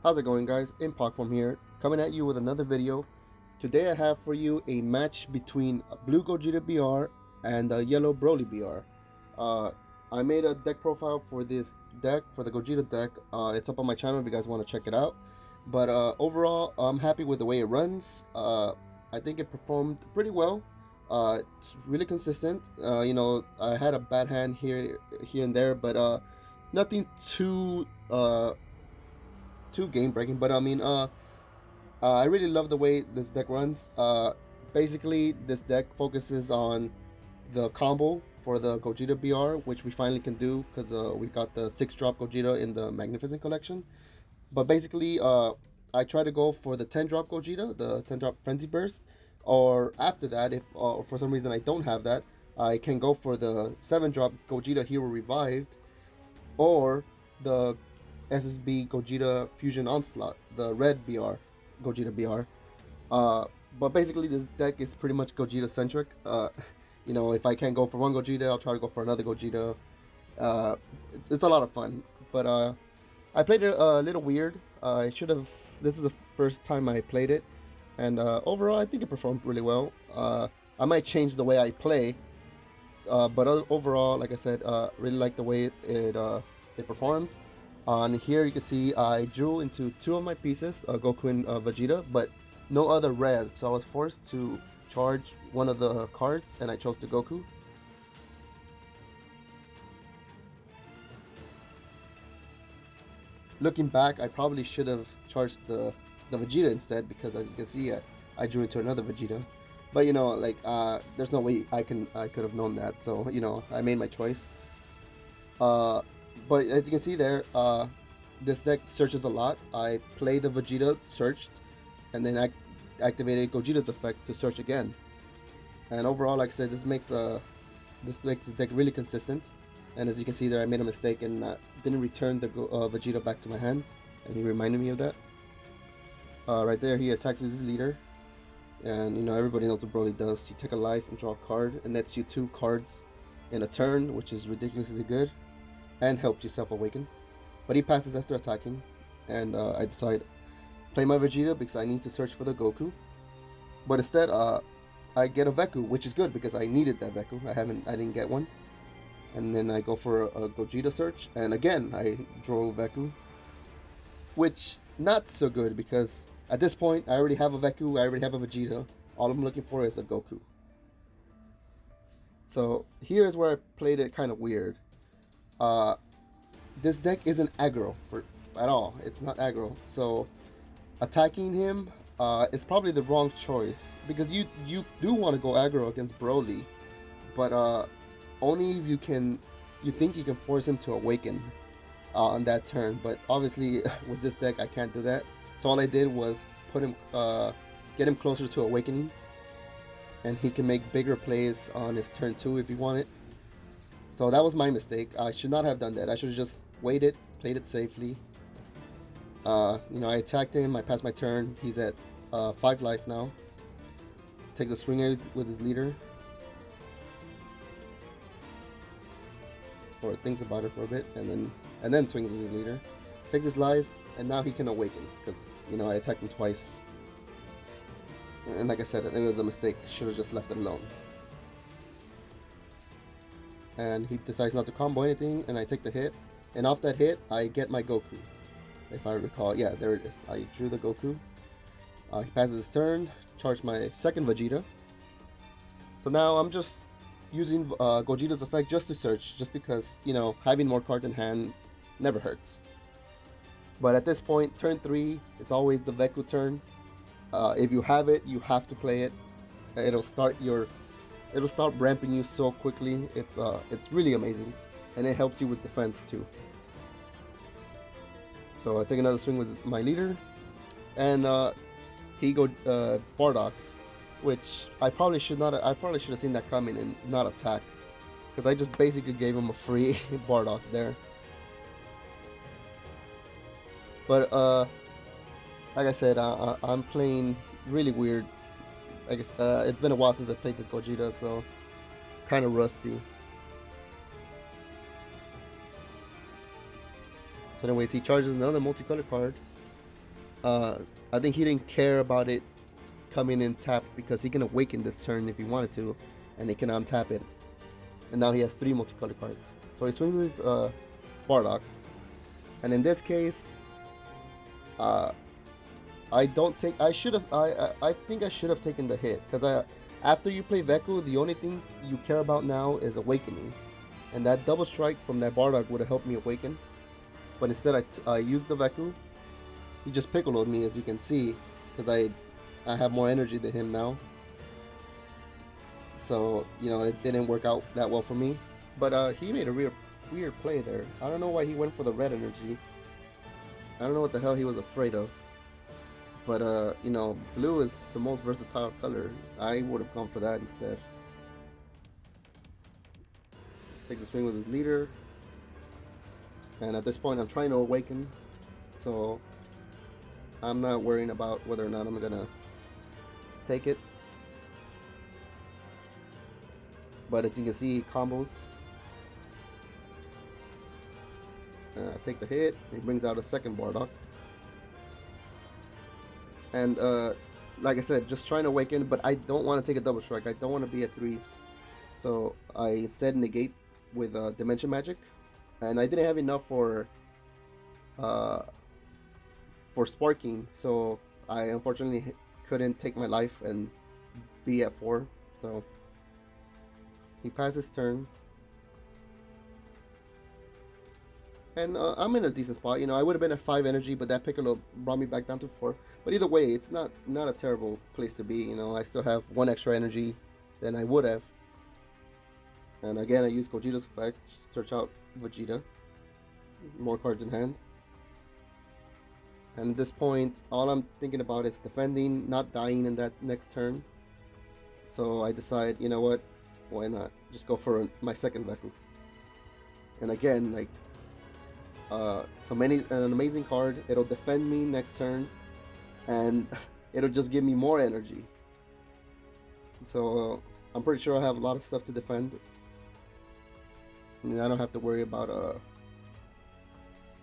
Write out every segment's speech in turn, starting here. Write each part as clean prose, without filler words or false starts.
How's it going, guys? Impactform here, coming at you with another video. Today I have for you a match between Blue Gogeta BR and Yellow Broly BR. Uh, I made a deck profile for this deck, for the Gogeta deck. It's up on my channel if you guys want to check it out. But overall, I'm happy with the way it runs. I think it performed pretty well. It's really consistent. I had a bad hand here and there, but nothing too game breaking. But I really love the way this deck runs. Basically, this deck focuses on the combo for the Gogeta BR, which we finally can do because we got the 6-drop Gogeta in the Magnificent Collection. But basically, I try to go for the 10-drop Gogeta, the 10-drop Frenzy Burst, or after that, if for some reason I don't have that, I can go for the 7-drop Gogeta Hero Revived, or the SSB Gogeta Fusion Onslaught, the red Gogeta BR. But basically, this deck is pretty much Gogeta centric. If I can't go for one Gogeta, I'll try to go for another Gogeta. Uh, it's a lot of fun. But I played it a little weird. I should have. This is the first time I played it, and overall, I think it performed really well. I might change the way I play, but overall, like I said, really like the way it performed. On here, you can see I drew into two of my pieces, Goku and Vegeta, but no other red, so I was forced to charge one of the cards, and I chose the Goku. Looking back, I probably should have charged the Vegeta instead, because as you can see, I drew into another Vegeta. But there's no way I could have known that, so I made my choice. But as you can see there, this deck searches a lot. I play the Vegeta searched, and then activated Gogeta's effect to search again. And overall, like I said, this makes the deck really consistent. And as you can see there, I made a mistake and didn't return the Vegeta back to my hand, and he reminded me of that. Right there, he attacks with his leader, and everybody knows what Broly does. You take a life and draw a card, and that's you 2 cards in a turn, which is ridiculously good, and helps you self-awaken. But he passes after attacking, and I decide play my Vegeta because I need to search for the Goku. But instead, I get a Veku, which is good because I needed that Veku. I didn't get one. And then I go for a Gogeta search, and again I draw Veku, which not so good because at this point I already have a Veku, I already have a Vegeta. All I'm looking for is a Goku. So here's where I played it kind of weird. This deck isn't aggro at all. It's not aggro. So attacking him, it's probably the wrong choice because you do want to go aggro against Broly, but only if you think you can force him to awaken on that turn. But obviously with this deck I can't do that. So all I did was get him closer to awakening, and he can make bigger plays on his turn 2 if he wanted. So that was my mistake. I should not have done that. I should have just waited, played it safely. I attacked him, I passed my turn. He's at 5 life now. Takes a swing with his leader. Or thinks about it for a bit, and then swings with his leader. Takes his life, and now he can awaken, because, I attacked him twice. And like I said, I think it was a mistake. Should have just left it alone. And he decides not to combo anything, and I take the hit. And off that hit, I get my Goku. If I recall, yeah, there it is. I drew the Goku. He passes his turn, charge my second Vegeta. So now I'm just using Gogeta's effect just to search, just because, having more cards in hand never hurts. But at this point, turn 3, it's always the Veku turn. If you have it, you have to play it. It'll start ramping you so quickly. It's really amazing, and it helps you with defense too. So I take another swing with my leader, and he go Bardock's, which I probably should have seen that coming and not attack, because I just basically gave him a free Bardock there. But like I said, I'm playing really weird. I guess it's been a while since I played this Gogeta, so kind of rusty. So anyways, he charges another multicolor card, Uh, I think he didn't care about it coming in tapped because he can awaken this turn if he wanted to, and he can untap it. And now he has 3 multicolored cards. So he swings his Bardock, and in this case, uh, I don't take. I should have. I think I should have taken the hit because after you play Veku, the only thing you care about now is awakening, and that double strike from that Bardock would have helped me awaken. But instead, I used the Veku. He just piccoloed me, as you can see, because I have more energy than him now. So it didn't work out that well for me. But he made a weird play there. I don't know why he went for the red energy. I don't know what the hell he was afraid of. But blue is the most versatile color. I would have gone for that instead. Takes a swing with his leader. And at this point I'm trying to awaken. So I'm not worrying about whether or not I'm gonna take it. But as you can see, combos. Take the hit. He brings out a second Bardock. And like I said, just trying to awaken, but I don't want to take a double strike. I don't want to be at 3. So I instead negate with Dimension Magic. And I didn't have enough for sparking, so I unfortunately couldn't take my life and be at 4. So he passed his turn. And I'm in a decent spot. I would have been at 5 energy, but that Piccolo brought me back down to 4. But either way, it's not a terrible place to be. I still have 1 extra energy than I would have. And again, I use Gogeta's effect, search out Vegeta. More cards in hand. And at this point, all I'm thinking about is defending, not dying in that next turn. So I decide, you know what? Why not? Just go for my second Veku. And again, like, an amazing card. It'll defend me next turn, and it'll just give me more energy. So I'm pretty sure I have a lot of stuff to defend. I mean, I don't have to worry about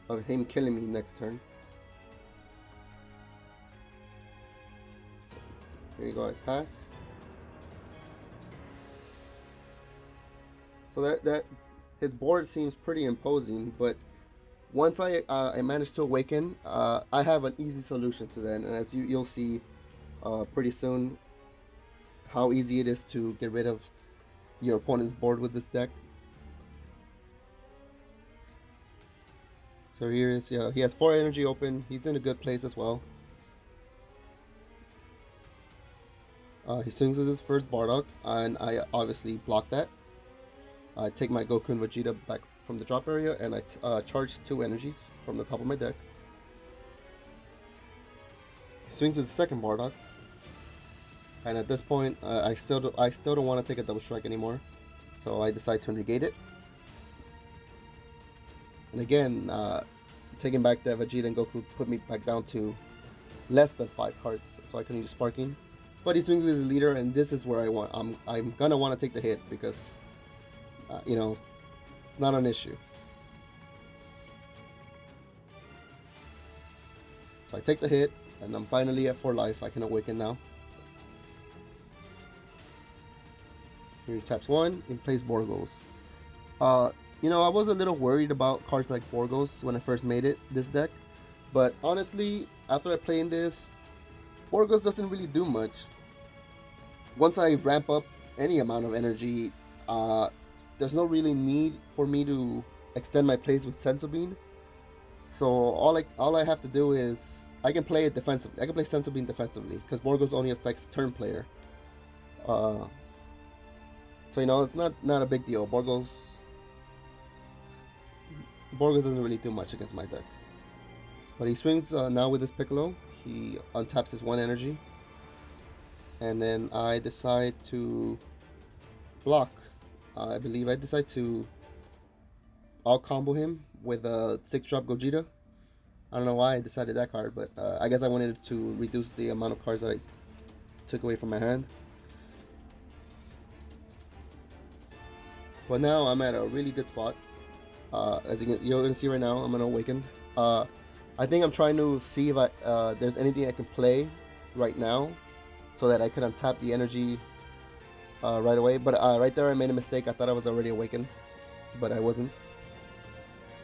of him killing me next turn. Here you go, I pass. So that his board seems pretty imposing, but once I manage to awaken, I have an easy solution to that, and as you'll see pretty soon how easy it is to get rid of your opponent's board with this deck. So here is, he has 4 energy open. He's in a good place as well. He swings with his first Bardock, and I obviously block that. I take my Goku and Vegeta back from the drop area, and I charge 2 energies from the top of my deck. He swings with the second Bardock, and at this point, I still don't want to take a double strike anymore, so I decide to negate it. And again, taking back that Vegeta and Goku put me back down to less than 5 cards, so I can use Sparking. But he swings with his leader, and this is where I'm gonna want to take the hit because, it's not an issue. So I take the hit, and I'm finally at 4 life. I can awaken now. Here he taps 1 and plays Borgos. I was a little worried about cards like Borgos when I first made this deck, but honestly, after I play in this, Borgos doesn't really do much. Once I ramp up any amount of energy, there's no really need for me to extend my plays with Senso Bean. So all I have to do is I can play it defensively. I can play Senso Bean defensively because Borgos only affects turn player. So it's not a big deal. Borgos doesn't really do much against my deck. But he swings now with his Piccolo. He untaps his 1 energy. And then I decide to block. I believe I decide to out-combo him with a 6-drop Gogeta. I don't know why I decided that card, but I guess I wanted to reduce the amount of cards I took away from my hand. But now I'm at a really good spot. As you're going to see right now, I'm going to awaken. I I think I'm trying to see if there's anything I can play right now so that I could untap the energy right away. But right there, I made a mistake. I thought I was already awakened, but I wasn't.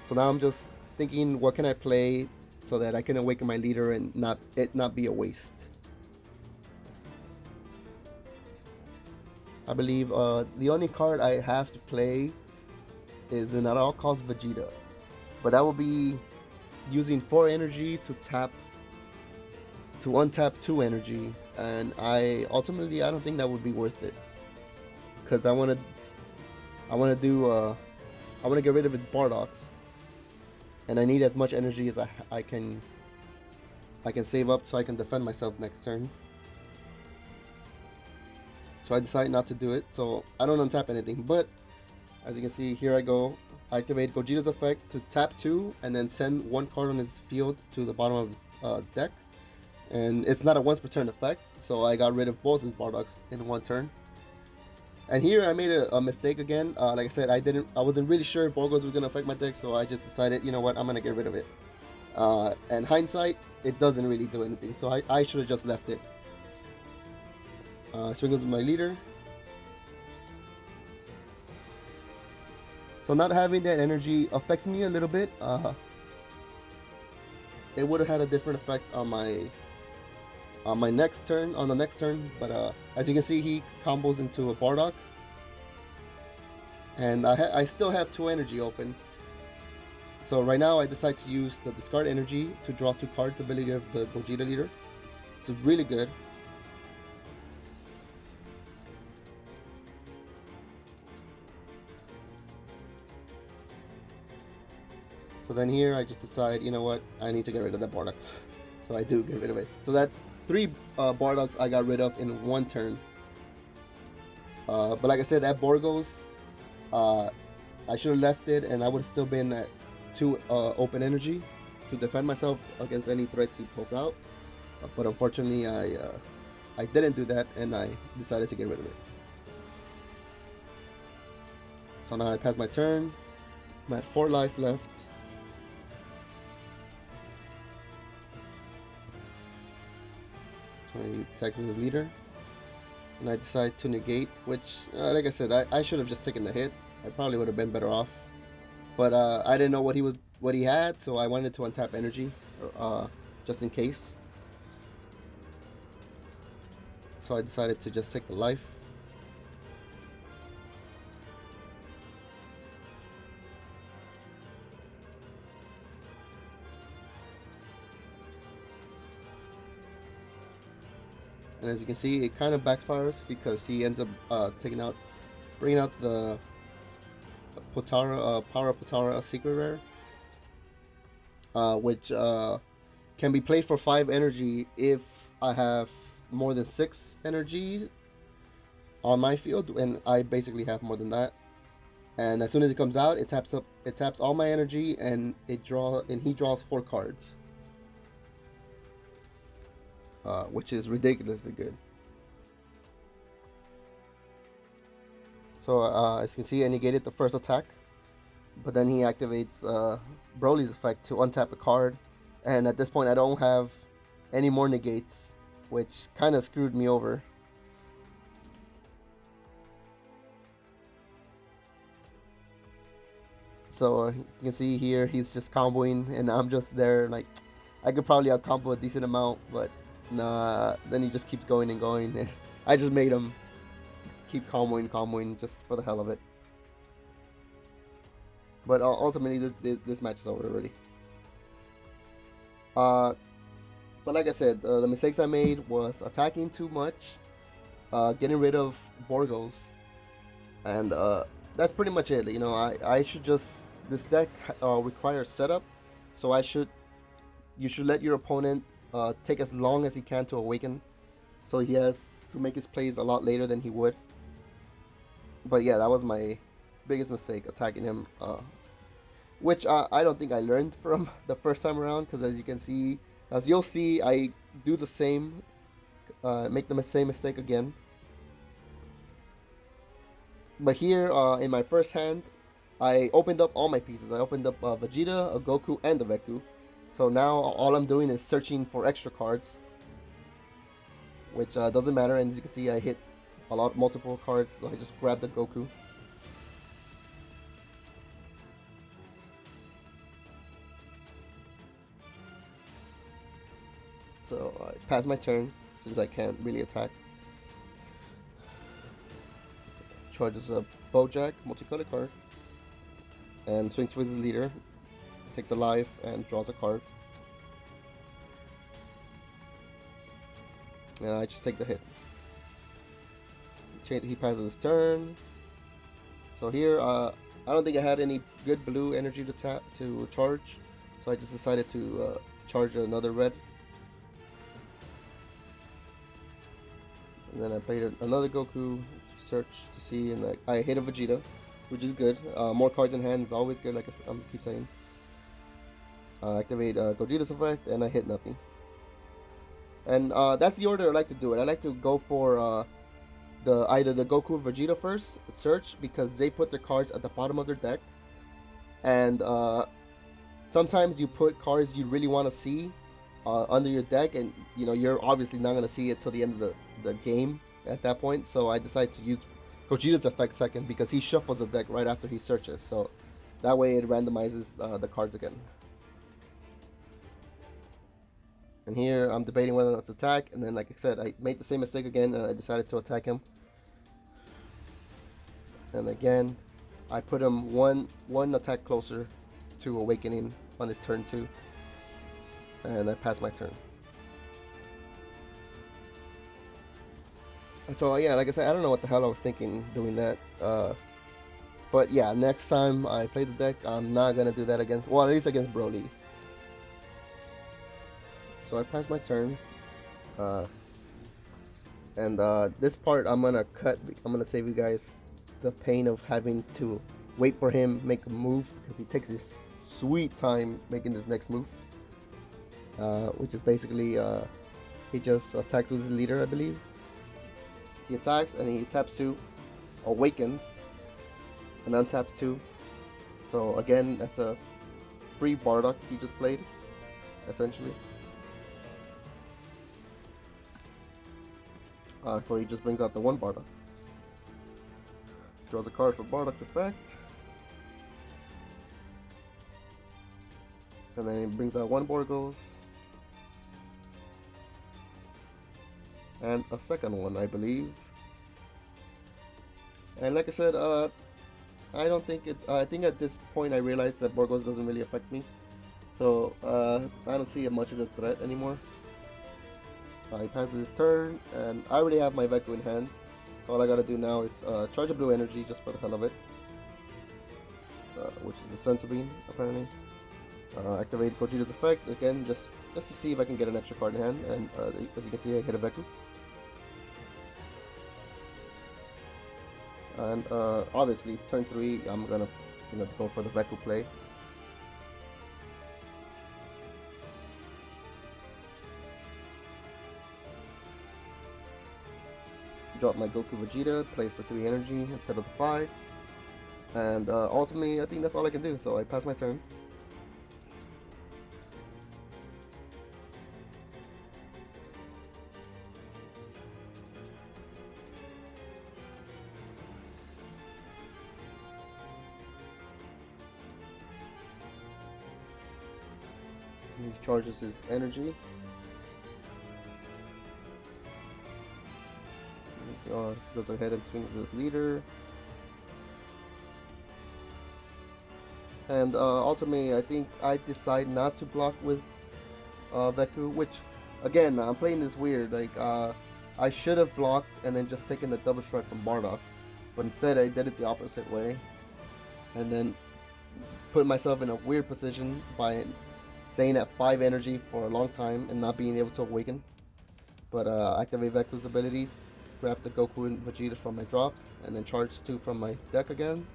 So now I'm just thinking, what can I play so that I can awaken my leader and not be a waste. I believe the only card I have to play is an at all cost Vegeta, but that will be using 4 energy to untap 2 energy, and I don't think that would be worth it because I want to do I want to get rid of its Bardox, and I need as much energy as I can save up so I can defend myself next turn. So I decided not to do it. So I don't untap anything. But as you can see, here I go. I activate Gogeta's effect to tap 2 and then send 1 card on his field to the bottom of his deck. And it's not a once per turn effect, so I got rid of both his Bardogs in 1 turn. And here I made a mistake again. Like I said, I wasn't really sure if Borgos was gonna affect my deck, so I just decided, you know what, I'm gonna get rid of it. And hindsight, it doesn't really do anything, so I should have just left it. Swing with my leader. So not having that energy affects me a little bit. It would have had a different effect on my next turn, but as you can see, he combos into a Bardock, and I still have 2 energy open. So right now I decide to use the discard energy to draw 2 cards ability of the Gogeta leader. It's really good. So then here I just decide, you know what, I need to get rid of that Bardock. So I do get rid of it. So that's 3 Bardocks I got rid of in 1 turn. But like I said, that Borgos, I should have left it, and I would have still been at 2 open energy to defend myself against any threats he pulls out. But unfortunately, I didn't do that, and I decided to get rid of it. So now I pass my turn. I'm at 4 life left. So he attacks with his leader, and I decide to negate, which, like I said, I should have just taken the hit. I probably would have been better off, but I didn't know what he had, so I wanted to untap energy, just in case. So I decided to just take the life. And as you can see, it kind of backfires because he ends up bringing out the Potara, Power Potara Secret Rare, which can be played for 5 energy if I have more than 6 energy on my field, and I basically have more than that. And as soon as it comes out, it taps all my energy, and he draws 4 cards. Which is ridiculously good. So as you can see, I negated the first attack, but then he activates Broly's effect to untap a card, and at this point I don't have any more negates, which kind of screwed me over. So you can see here, he's just comboing, and I'm just there like, I could probably out combo a decent amount, but nah, then he just keeps going and going. I just made him keep comboing just for the hell of it. But ultimately, this match is over already. But like I said, the mistakes I made was attacking too much, getting rid of Borgos, and that's pretty much it. You know, I should just, this deck requires setup, so you should let your opponent take as long as he can to awaken, so he has to make his plays a lot later than he would. But yeah, that was my biggest mistake, attacking him, which I don't think I learned from the first time around, because as you'll see, I do the same, make the same mistake again. But here, in my first hand, I opened up all my pieces. I opened up Vegeta, a Goku, and a Veku. So now all I'm doing is searching for extra cards, which doesn't matter. And as you can see, I hit multiple cards. So I just grabbed the Goku. So I pass my turn since I can't really attack. Charges a Bojack, multicolored card, and swings with the leader. Takes a life and draws a card. And I just take the hit. He passes his turn. So here, I don't think I had any good blue energy to charge, so I just decided to charge another red. And then I played another Goku to search to see, and I hit a Vegeta, which is good. More cards in hand is always good, like I keep saying. Activate Gogeta's effect, and I hit nothing. And that's the order I like to do it. I like to go for either the Goku or Vegeta first, search, because they put their cards at the bottom of their deck. And sometimes you put cards you really want to see under your deck, and you're obviously not going to see it till the end of the game at that point. So I decided to use Gogeta's effect second, because he shuffles the deck right after he searches. So that way it randomizes the cards again. And here I'm debating whether or not to attack, and then like I said, I made the same mistake again, and I decided to attack him. And again, I put him one attack closer to awakening on his turn 2, and I pass my turn. So yeah, like I said, I don't know what the hell I was thinking doing that. But yeah, next time I play the deck, I'm not gonna do that against, well, at least against Broly. So I pass my turn, and this part I'm gonna cut. I'm gonna save you guys the pain of having to wait for him make a move, because he takes his sweet time making this next move, which is basically he just attacks with his leader, I believe. He attacks and he taps 2, awakens, and untaps 2. So again, that's a free Bardock he just played, essentially. So he just brings out the 1 Bardock. Draws a card for Bardock's effect. And then he brings out 1 Borgos. And a second one, I believe. And like I said, I don't think it. I think at this point I realized that Borgos doesn't really affect me. So I don't see it much as a threat anymore. He passes his turn, and I already have my Veku in hand, so all I gotta do now is charge a blue energy just for the hell of it, which is a Senzu Bean, apparently. Activate Gogeta's effect, again, just to see if I can get an extra card in hand, and as you can see, I hit a Veku. And obviously, turn 3, I'm gonna go for the Veku play. Drop my Goku Vegeta, play for 3 energy instead of the 5. And ultimately, I think that's all I can do, so I pass my turn. He charges his energy. Goes ahead and swings with leader. And ultimately, I think I decide not to block with Veku, which, again, I'm playing this weird. Like, I should have blocked and then just taken the double strike from Bardock, but instead I did it the opposite way, and then put myself in a weird position by staying at 5 energy for a long time and not being able to awaken. But activate Veku's ability, grab the Goku and Vegeta from my drop, and then charge 2 from my deck again.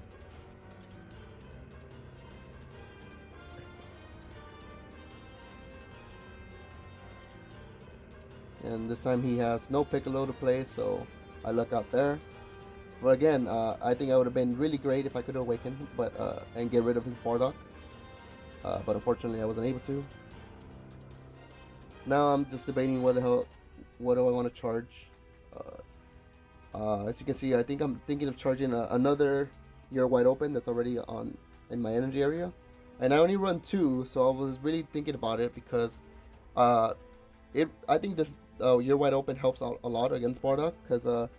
And this time he has no Piccolo to play, so I luck out there. But again, I think I would have been really great if I could awaken, and get rid of his Bardock. But unfortunately I wasn't able to. Now I'm just debating what the hell, what do I want to charge. As you can see, I think I'm thinking of charging another Year Wide Open that's already on in my energy area, and I only run two, so I was really thinking about it because uh, I think this Year Wide Open helps out a lot against Bardock because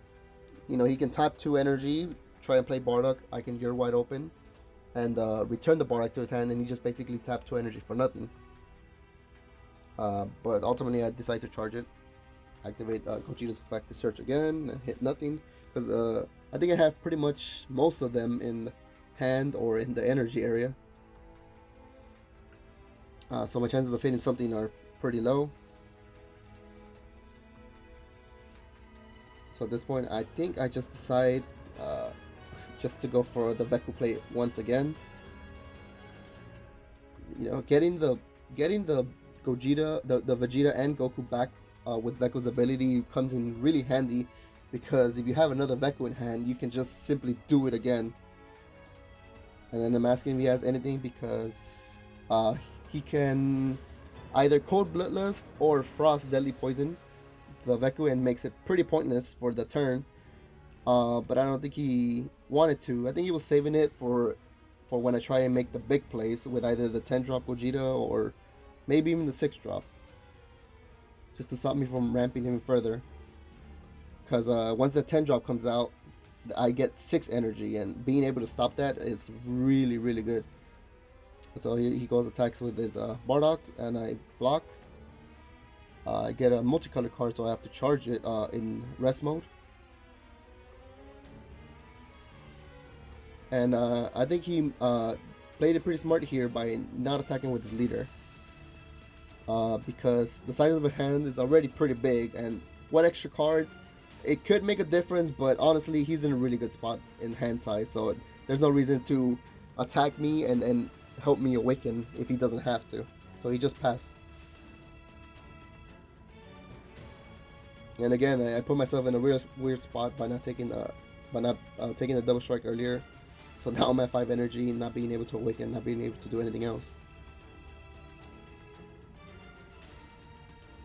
he can tap two energy, try and play Bardock. I can Year Wide Open and return the Bardock to his hand, and he just basically tap two energy for nothing. But ultimately, I decide to charge it, activate Gogeta's effect to search again, and hit nothing because I think I have pretty much most of them in hand or in the energy area. So my chances of hitting something are pretty low. So at this point, I think I just decide just to go for the Veku play once again. Getting the Gogeta, the Vegeta and Goku back with Veku's ability comes in really handy because if you have another Veku in hand, you can just simply do it again. And then I'm asking if he has anything because uh, he can either Cold Bloodlust or Frost Deadly Poison the Veku and makes it pretty pointless for the turn. But I don't think he wanted to. I think he was saving it for when I try and make the big plays with either the 10 drop Gogeta or maybe even the 6 drop, just to stop me from ramping him further. Because once the 10 drop comes out, I get 6 energy, and being able to stop that is really, really good. So he goes attacks with his Bardock, and I block. I get a multicolored card, so I have to charge it in rest mode. And I think he played it pretty smart here by not attacking with his leader. Because the size of his hand is already pretty big, and one extra card, it could make a difference, but honestly, he's in a really good spot in hand size, so there's no reason to attack me and help me awaken if he doesn't have to. So he just passed. And again, I put myself in a weird spot by not taking the double strike earlier. So now I'm at 5 energy, not being able to awaken, not being able to do anything else.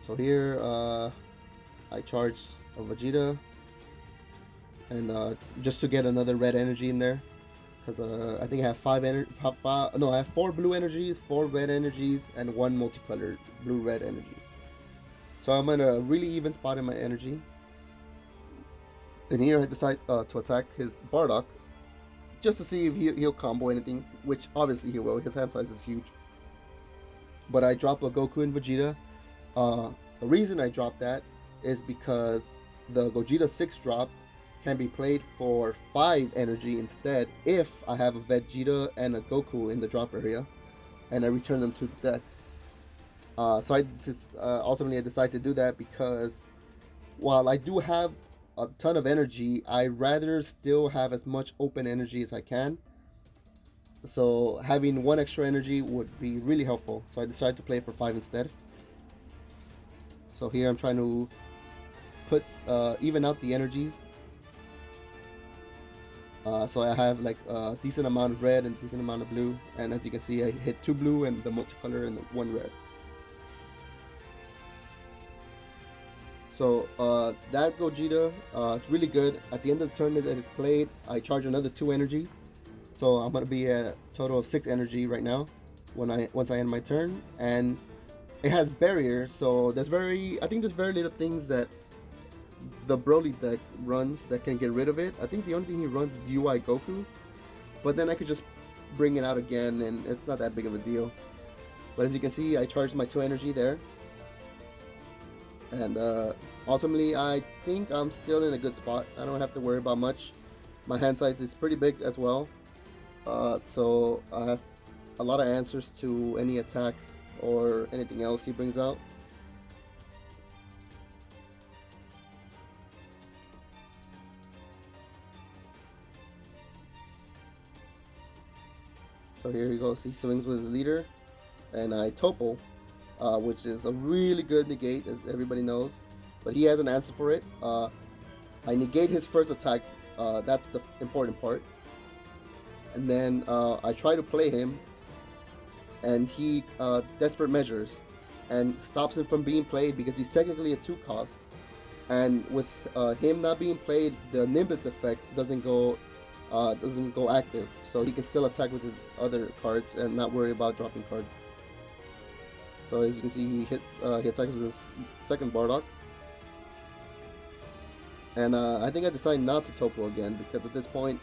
So here, I charged a Vegeta, and just to get another red energy in there, because I think I have I have 4 blue energies, 4 red energies, and 1 multicolored blue-red energy. So I'm in a really even spot in my energy. And here I decide to attack his Bardock, just to see if he'll combo anything, which obviously he will. His hand size is huge. But I drop a Goku and Vegeta. The reason I dropped that is because the Gogeta 6 drop can be played for 5 energy instead if I have a Vegeta and a Goku in the drop area, and I return them to the deck. So ultimately I decided to do that because while I do have a ton of energy, I rather still have as much open energy as I can. So having 1 extra energy would be really helpful. So I decided to play for 5 instead. So here I'm trying to put even out the energies. So I have like a decent amount of red and a decent amount of blue. And as you can see, I hit 2 blue and the multicolor and 1 red. So that Gogeta, it's really good. At the end of the turn that it's played, I charge another 2 energy. So I'm gonna be at a total of 6 energy right now once I end my turn. And it has barriers, so I think there's very little things that the Broly deck runs that can get rid of it. I think the only thing he runs is UI Goku, but then I could just bring it out again, and it's not that big of a deal. But as you can see, I charged my 2 energy there, and ultimately I think I'm still in a good spot. I don't have to worry about much. My hand size is pretty big as well, so I have a lot of answers to any attacks or anything else he brings out. So here he goes. He swings with his leader, and I Topo, which is a really good negate, as everybody knows. But he has an answer for it. I negate his first attack. That's the important part. And then I try to play him, and he Desperate Measures. and stops him from being played because he's technically a 2 cost. And with him not being played, the Nimbus effect doesn't go active, so he can still attack with his other cards and not worry about dropping cards. So as you can see, he attacks with his second Bardock. And I think I decided not to Topo again because at this point,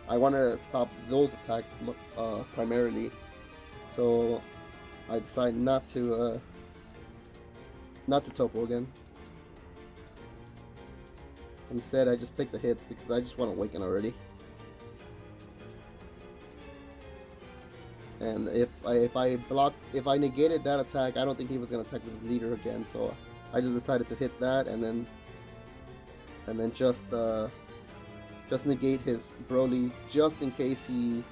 I want to stop those attacks primarily. So I decided not to Topo again. Instead, I just take the hits because I just want to awaken already. And if I negated that attack, I don't think he was gonna attack with his leader again. So I just decided to hit that and then just negate his Broly just in case he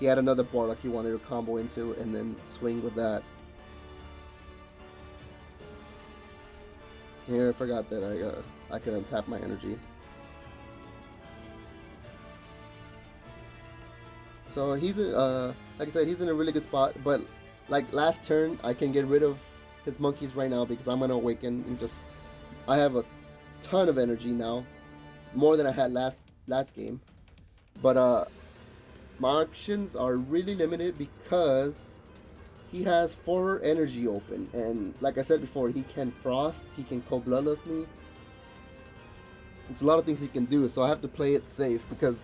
had another Bardock he wanted to combo into and then swing with that. Here I forgot that I could untap my energy. So he's like I said, he's in a really good spot. But like last turn, I can get rid of his monkeys right now because I'm gonna awaken and just I have a ton of energy now, more than I had last game. But my options are really limited because he has 4 energy open, and like I said before, he can frost, he can cold bloodless me. It's a lot of things he can do, so I have to play it safe because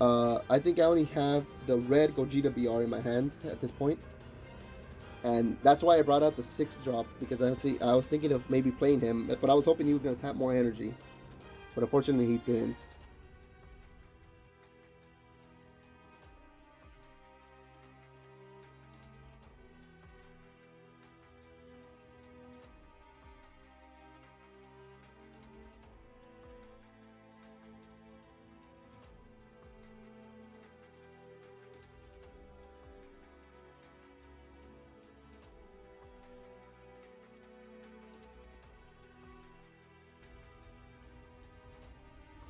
I think I only have the red Gogeta BR in my hand at this point. And that's why I brought out the 6-drop, because I was thinking of maybe playing him, but I was hoping he was going to tap more energy. But unfortunately he didn't.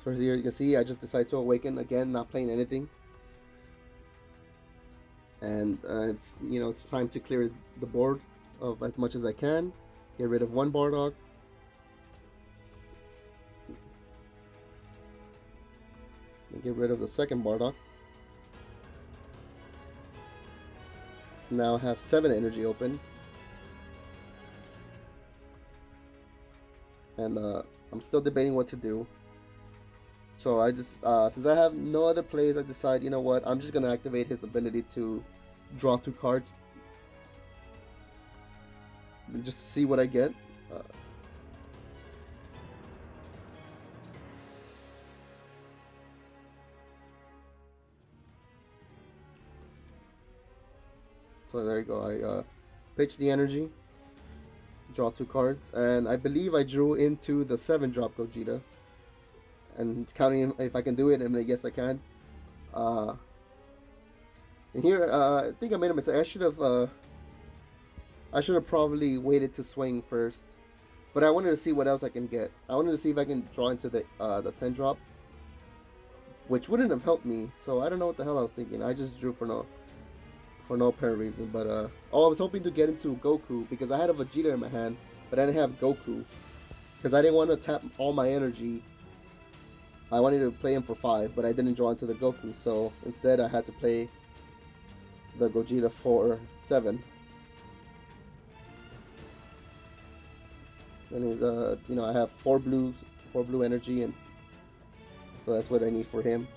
So here you can see I just decided to awaken again, not playing anything. And it's time to clear the board of as much as I can. Get rid of 1 Bardock. And get rid of the second Bardock. Now have 7 energy open. And I'm still debating what to do. So I just, since I have no other plays, I decide, you know what, I'm just going to activate his ability to draw 2 cards. And just see what I get. So there you go, I pitch the energy, draw 2 cards, and I believe I drew into the 7-drop Gogeta. And counting if I can do it, and I guess I can. And here, I think I made a mistake. I should have probably waited to swing first, but I wanted to see what else I can get. I wanted to see if I can draw into the 10-drop, which wouldn't have helped me. So I don't know what the hell I was thinking. I just drew for no apparent reason. But I was hoping to get into Goku because I had a Vegeta in my hand, but I didn't have Goku because I didn't want to tap all my energy. I wanted to play him for 5, but I didn't draw into the Goku, so instead I had to play the Gogeta for 7. And he's I have 4 blue energy, and so that's what I need for him.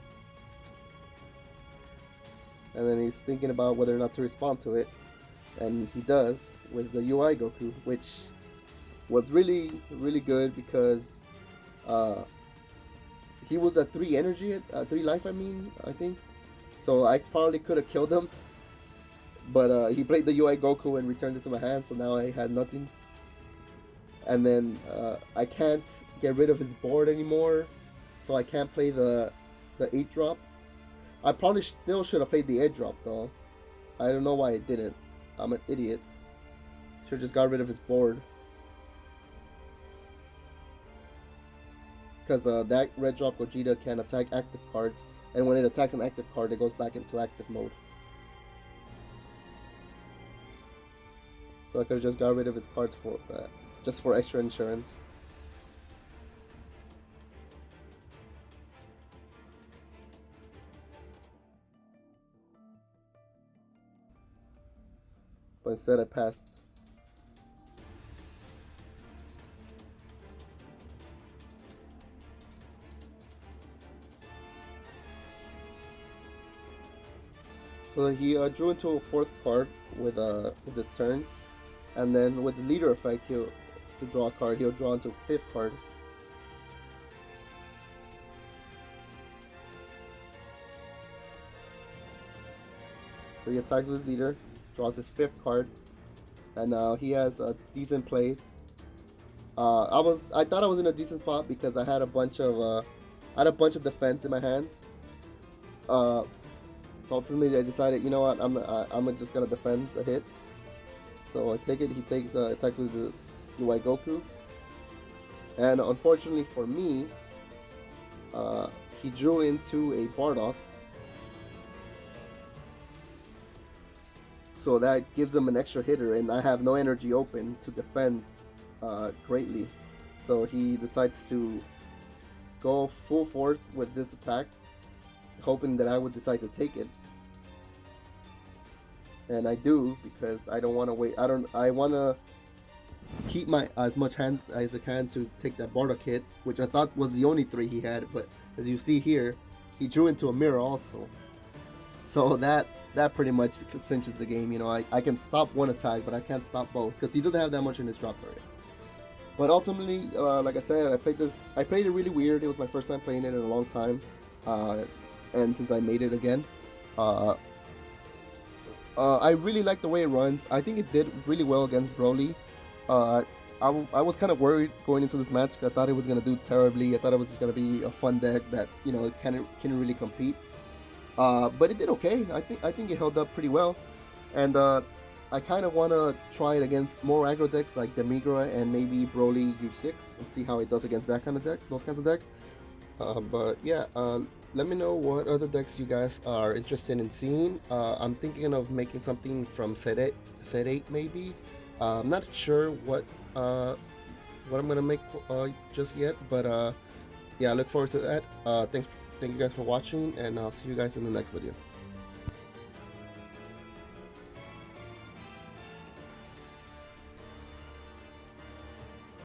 And then he's thinking about whether or not to respond to it, and he does with the UI Goku, which was really, really good because he was at 3 energy, 3 life, I think. So I probably could have killed him. But he played the UI Goku and returned it to my hand, so now I had nothing. And then I can't get rid of his board anymore, so I can't play the 8-drop. I probably still should have played the 8-drop though. I don't know why I didn't. I'm an idiot. Should have just got rid of his board. Because that red drop Gogeta can attack active cards, and when it attacks an active card, it goes back into active mode. So I could have just got rid of his cards for just for extra insurance. But instead I passed. So he drew into a fourth card with his turn, and then with the leader effect, he'll to draw a card. He'll draw into a fifth card. So he attacks with his leader, draws his fifth card, and now he has a decent place. I thought I was in a decent spot because I had a bunch of defense in my hand. Uh, so ultimately I decided, you know what, I'm just gonna defend the hit. So I take it. He takes attacks with the UI Goku, and unfortunately for me, uh, he drew into a Bardock. So that gives him an extra hitter, and I have no energy open to defend greatly. So he decides to go full force with this attack, hoping that I would decide to take it. And I do because I don't want to wait. I want to keep my as much hand as I can to take that Bardock hit, which I thought was the only three he had. But as you see here, he drew into a mirror also. So that pretty much cinches the game. You know, I can stop one attack, but I can't stop both because he doesn't have that much in his drop area. But ultimately, like I said, I played it really weird. It was my first time playing it in a long time, and since I made it again, uh, I really like the way it runs. I think it did really well against Broly. Uh, I was kind of worried going into this match. I thought it was gonna do terribly. I thought it was just gonna be a fun deck that can really compete. But it did okay. I think it held up pretty well, and I kind of want to try it against more aggro decks like Demigra and maybe Broly U6 and see how it does against that kind of deck, those kinds of decks. But yeah, let me know what other decks you guys are interested in seeing. I'm thinking of making something from set 8 maybe. I'm not sure what I'm gonna make just yet, but yeah, I look forward to that. Thank you guys for watching, and I'll see you guys in the next video.